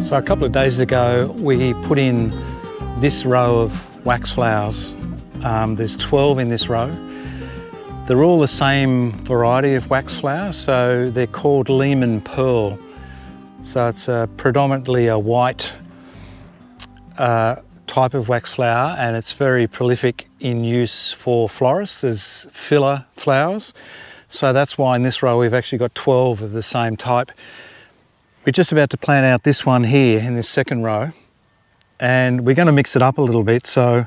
So a couple of days ago we put in this row of wax flowers. There's 12 in this row. They're all the same variety of wax flower, so they're called Leeman Pearl. So it's predominantly a white type of wax flower, and it's very prolific in use for florists as filler flowers. So that's why in this row we've actually got 12 of the same type. We're just about to plant out this one here in this second row, and we're going to mix it up a little bit. So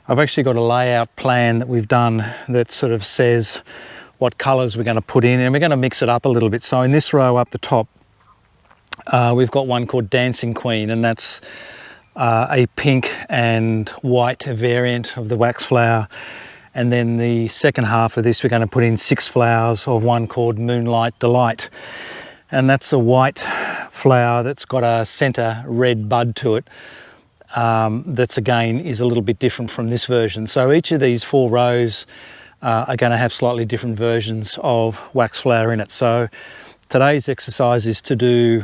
I've actually got a layout plan that we've done that sort of says what colours we're going to put in, and we're going to mix it up a little bit. So in this row up the top, we've got one called Dancing Queen, and that's a pink and white variant of the wax flower. And then the second half of this, we're going to put in 6 flowers of one called Moonlight Delight. And that's a white flower that's got a centre red bud to it. That's again is a little bit different from this version. So each of these 4 rows are going to have slightly different versions of wax flower in it. So today's exercise is to do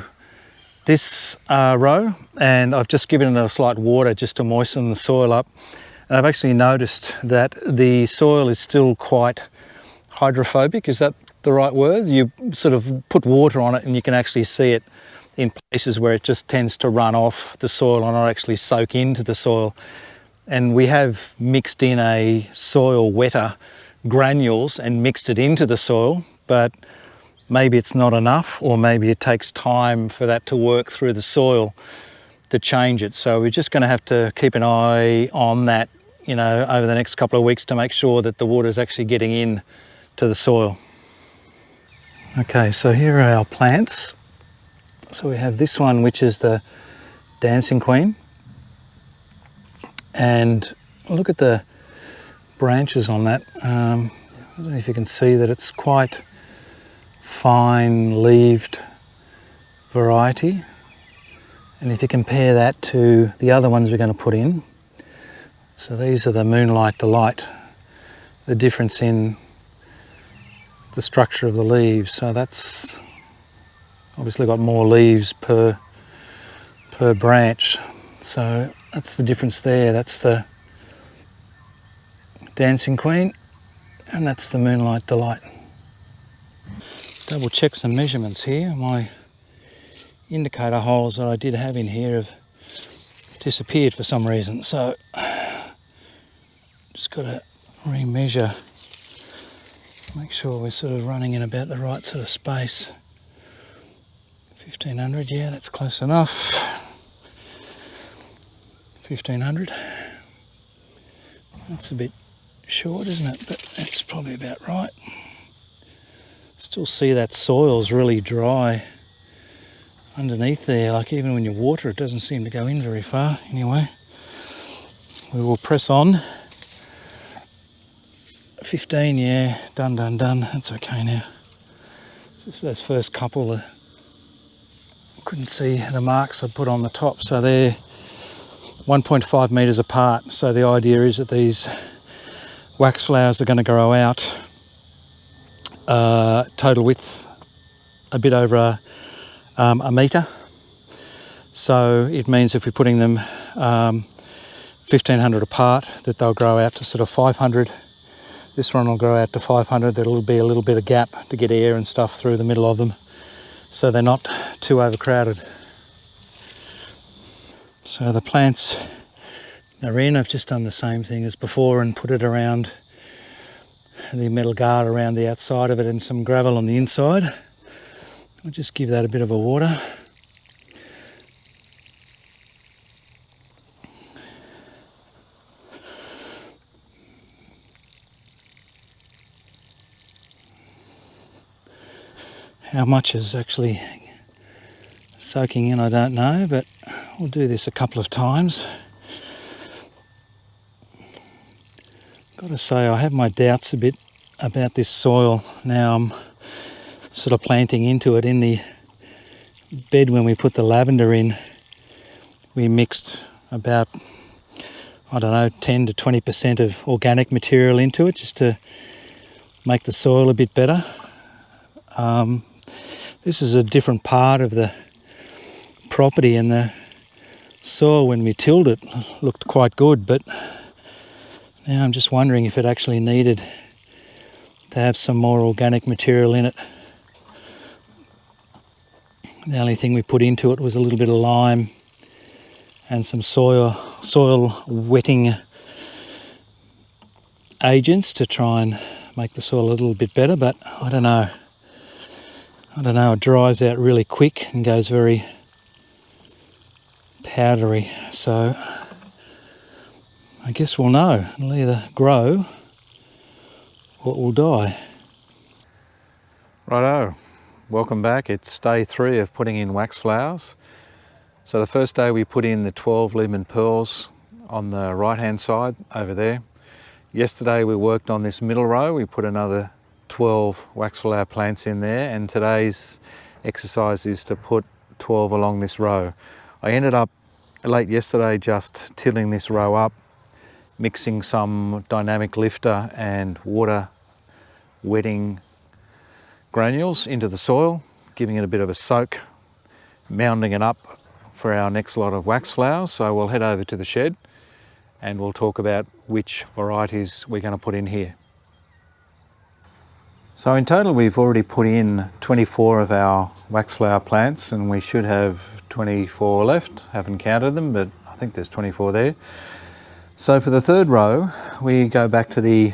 this row, and I've just given it a slight water just to moisten the soil up. And I've actually noticed that the soil is still quite hydrophobic. Is that the right word? You sort of put water on it and you can actually see it in places where it just tends to run off the soil and not actually soak into the soil. And we have mixed in a soil wetter granules and mixed it into the soil, but maybe it's not enough, or maybe it takes time for that to work through the soil to change it. So we're just going to have to keep an eye on that, you know, over the next couple of weeks to make sure that the water is actually getting in to the soil. Okay, so here are our plants. So we have this one, which is the Dancing Queen, and look at the branches on that. I don't know if you can see that it's quite fine leaved variety, and if you compare that to the other ones we're going to put in, so these are the Moonlight Delight, the difference in the structure of the leaves. So that's obviously got more leaves per branch, so that's the difference there. That's the Dancing Queen and that's the Moonlight Delight. Double check some measurements here. My indicator holes that I did have in here have disappeared for some reason, so just got to re-measure, make sure we're sort of running in about the right sort of space. 1500, yeah, that's close enough. 1500. That's a bit short, isn't it? But that's probably about right. Still see that soil's really dry underneath there. Like even when you water it, doesn't seem to go in very far. Anyway, we will press on. 15, yeah, done. That's okay now. Just those first couple, I couldn't see the marks I put on the top, so they're 1.5 metres apart. So the idea is that these wax flowers are going to grow out total width a bit over a metre. So it means if we're putting them 1500 apart, that they'll grow out to sort of 500. This one will grow out to 500. There'll be a little bit of gap to get air and stuff through the middle of them, so they're not too overcrowded. So the plants are in. I've just done the same thing as before and put it around the metal guard around the outside of it and some gravel on the inside. I'll just give that a bit of a water. How much is actually soaking in, I don't know, but we'll do this a couple of times. Got to say, I have my doubts a bit about this soil. Now I'm sort of planting into it. In the bed when we put the lavender in, we mixed about, I don't know, 10 to 20% of organic material into it just to make the soil a bit better. This is a different part of the property, and the soil when we tilled it looked quite good, but now I'm just wondering if it actually needed to have some more organic material in it. The only thing we put into it was a little bit of lime and some soil wetting agents to try and make the soil a little bit better, but I don't know, it dries out really quick and goes very powdery, so I guess we'll know. It'll either grow or it will die. Righto, welcome back. It's day 3 of putting in wax flowers. So the first day we put in the 12 Leeman Pearls on the right hand side over there. Yesterday we worked on this middle row. We put another 12 wax flower plants in there, and today's exercise is to put 12 along this row. I ended up late yesterday just tilling this row up, mixing some dynamic lifter and water wetting granules into the soil, giving it a bit of a soak, mounding it up for our next lot of wax flowers. So we'll head over to the shed and we'll talk about which varieties we're going to put in here. So in total we've already put in 24 of our wax flower plants, and we should have 24 left. Haven't counted them, but I think there's 24 there. So for the third row we go back to the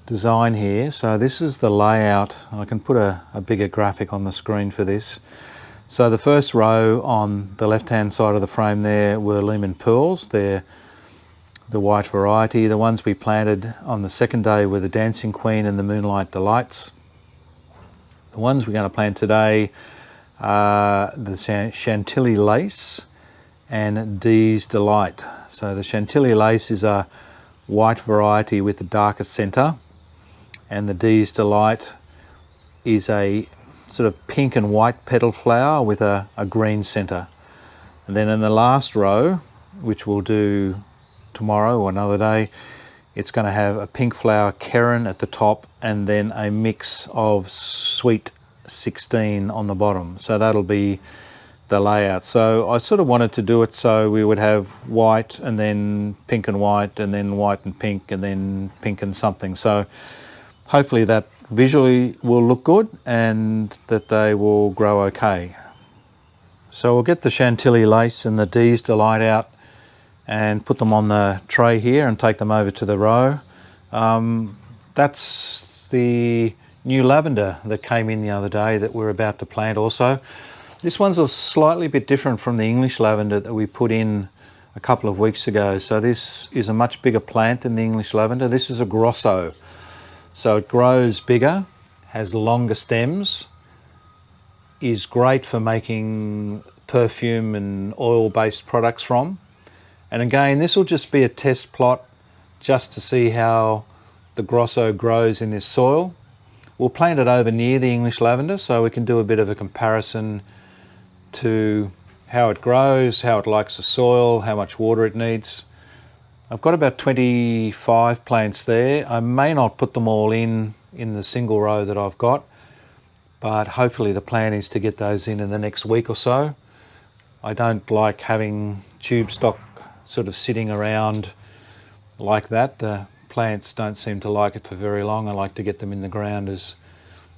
design here. So this is the layout. I can put a bigger graphic on the screen for this. So the first row on the left hand side of the frame there were Leeman Pearls. They're the white variety. The ones we planted on the second day were the Dancing Queen and the Moonlight Delights. The ones we're going to plant today are the Chantilly Lace and Dees Delight. So the Chantilly Lace is a white variety with a darker centre, and the Dees Delight is a sort of pink and white petal flower with a green centre. And then in the last row, which we'll do tomorrow or another day, it's going to have a pink flower Kerryn at the top and then a mix of sweet 16 on the bottom. So that'll be the layout. So I sort of wanted to do it so we would have white and then pink and white and then white and pink and then pink and something. So hopefully that visually will look good and that they will grow okay. So we'll get the Chantilly Lace and the Dees Delight out and put them on the tray here and take them over to the row. That's the new lavender that came in the other day that we're about to plant also. This one's a slightly bit different from the English lavender that we put in a couple of weeks ago. So this is a much bigger plant than the English lavender. This is a grosso. So it grows bigger, has longer stems, is great for making perfume and oil-based products from. And again, this will just be a test plot just to see how the grosso grows in this soil. We'll plant it over near the English lavender so we can do a bit of a comparison to how it grows, how it likes the soil, how much water it needs. I've got about 25 plants there. I may not put them all in the single row that I've got, but hopefully the plan is to get those in the next week or so. I don't like having tube stock sort of sitting around like that. The plants don't seem to like it for very long. I like to get them in the ground as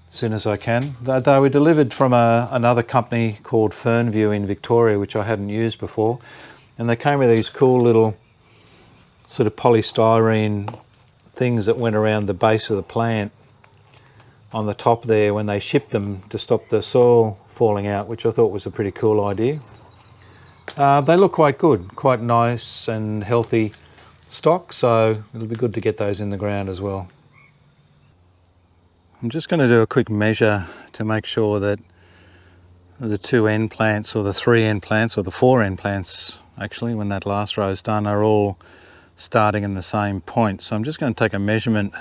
soon as I can. They were delivered from another company called Fernview in Victoria, which I hadn't used before, and they came with these cool little sort of polystyrene things that went around the base of the plant on the top there when they shipped them to stop the soil falling out, which I thought was a pretty cool idea. They look quite good, quite nice and healthy stock, so it'll be good to get those in the ground as well. I'm just going to do a quick measure to make sure that the 2 end plants, or the 3 end plants, or the 4 end plants actually, when that last row is done, are all starting in the same point. So I'm just going to take a measurement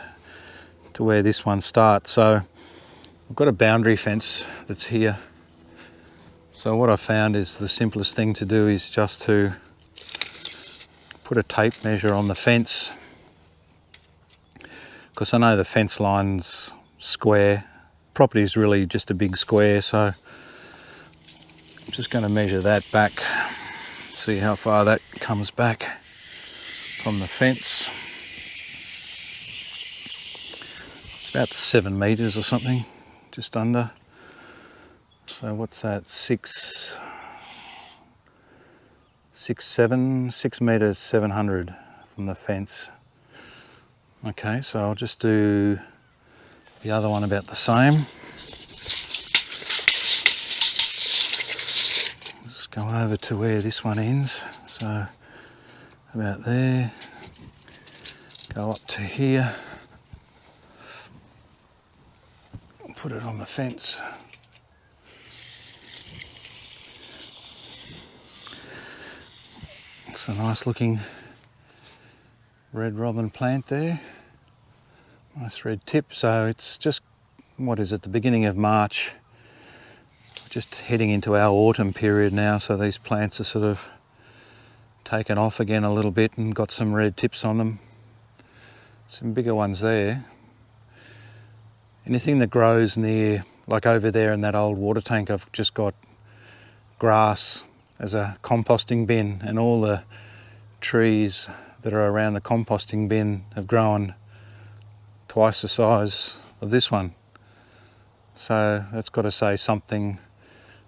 to where this one starts. So I've got a boundary fence that's here. So what I found is the simplest thing to do is just to put a tape measure on the fence, because I know the fence line's square. Property is really just a big square, so just going to measure that back, see how far that comes back from the fence. It's about 7 meters or something, just under. So what's that, 6 meters 700 from the fence. Okay, so I'll just do the other one about the same. Just go over to where this one ends. So about there, go up to here, put it on the fence. It's a nice looking red robin plant there. Nice red tip. So it's just, what is it, the beginning of March. Just heading into our autumn period now, so these plants are sort of taken off again a little bit and got some red tips on them. Some bigger ones there. Anything that grows near, like over there in that old water tank, I've just got grass as a composting bin, and all the trees that are around the composting bin have grown twice the size of this one. So that's got to say something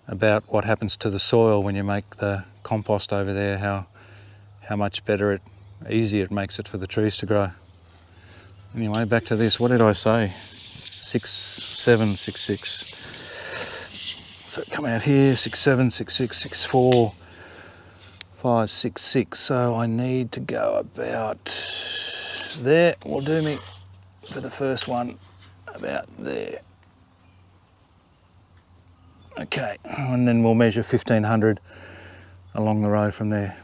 about what happens to the soil when you make the compost over there, how much better easier it makes it for the trees to grow. Anyway, back to this. What did I say? 6, 7, 6, 6. So come out here, 6, 7, 6, 6, 6, 4, 5, 6, 6. So I need to go about there. Will do me for the first one, about there. Okay, and then we'll measure 1500 along the road from there.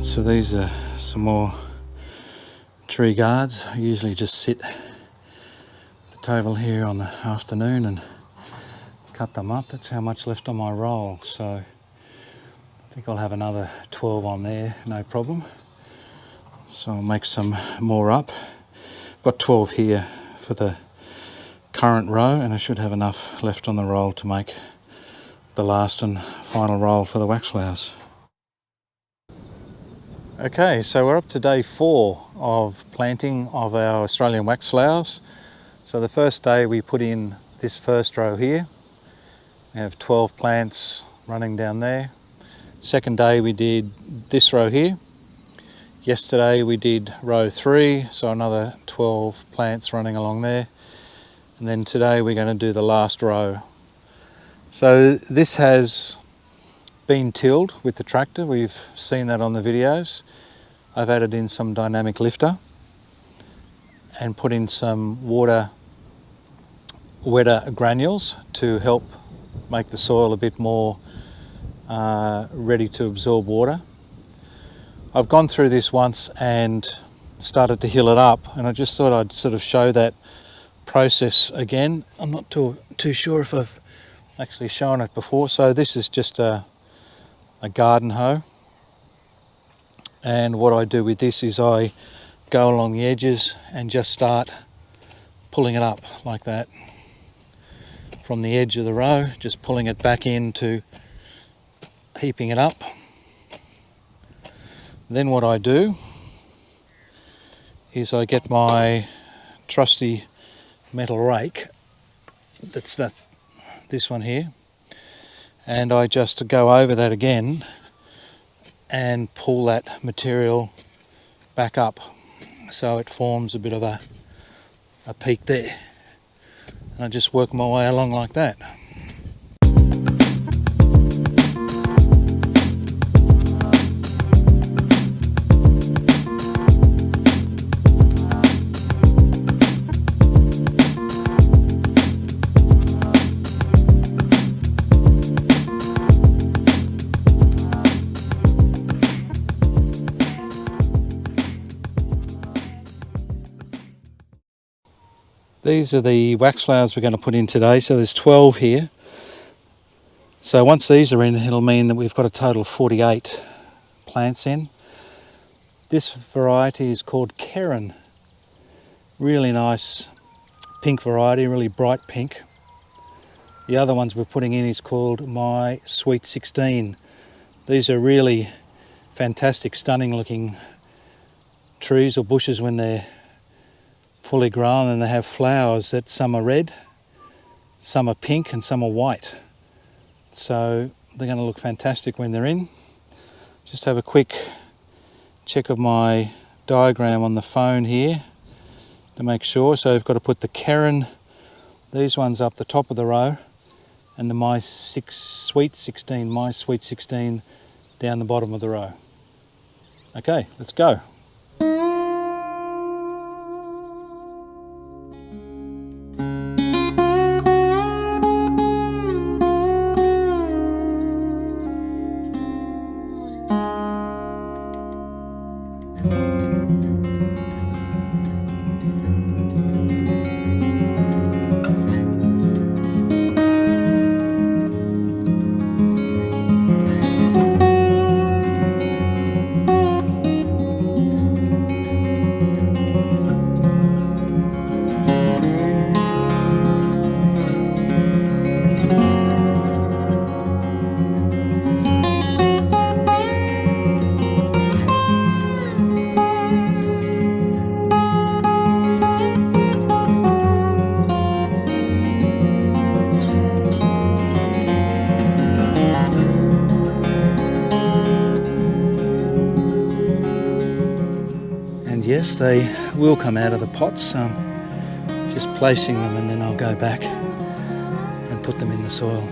So these are some more tree guards. I usually just sit at the table here on the afternoon and cut them up. That's how much left on my roll. So I think I'll have another 12 on there, no problem. So I'll make some more up. Got 12 here for the current row, and I should have enough left on the roll to make the last and final roll for the wax flowers. Okay, so we're up to day 4 of planting of our Australian wax flowers. So the first day we put in this first row here. We have 12 plants running down there. Second day we did this row here. Yesterday we did row 3, so another 12 plants running along there. And then today we're going to do the last row. So this has been tilled with the tractor. We've seen that on the videos. I've added in some dynamic lifter and put in some wetter granules to help make the soil a bit more ready to absorb water. I've gone through this once and started to hill it up, and I just thought I'd sort of show that process again. I'm not too sure if I've actually shown it before. So this is just a garden hoe, and what I do with this is I go along the edges and just start pulling it up like that from the edge of the row, just pulling it back into heaping it up. Then what I do is I get my trusty metal rake, that's this one here, and I just go over that again and pull that material back up so it forms a bit of a peak there, and I just work my way along like that. These are the wax flowers we're going to put in today. So there's 12 here. So once these are in, it'll mean that we've got a total of 48 plants in. This variety is called Kerryn. Really nice pink variety, really bright pink. The other ones we're putting in is called My Sweet 16. These are really fantastic, stunning looking trees or bushes when they're fully grown, and they have flowers that some are red, some are pink, and some are white. So they're going to look fantastic when they're in. Just have a quick check of my diagram on the phone here to make sure. So we've got to put the Kerryn, these ones up the top of the row, and the My Sweet 16 down the bottom of the row. Okay, let's go. Yes, they will come out of the pots. Just placing them, and then I'll go back and put them in the soil.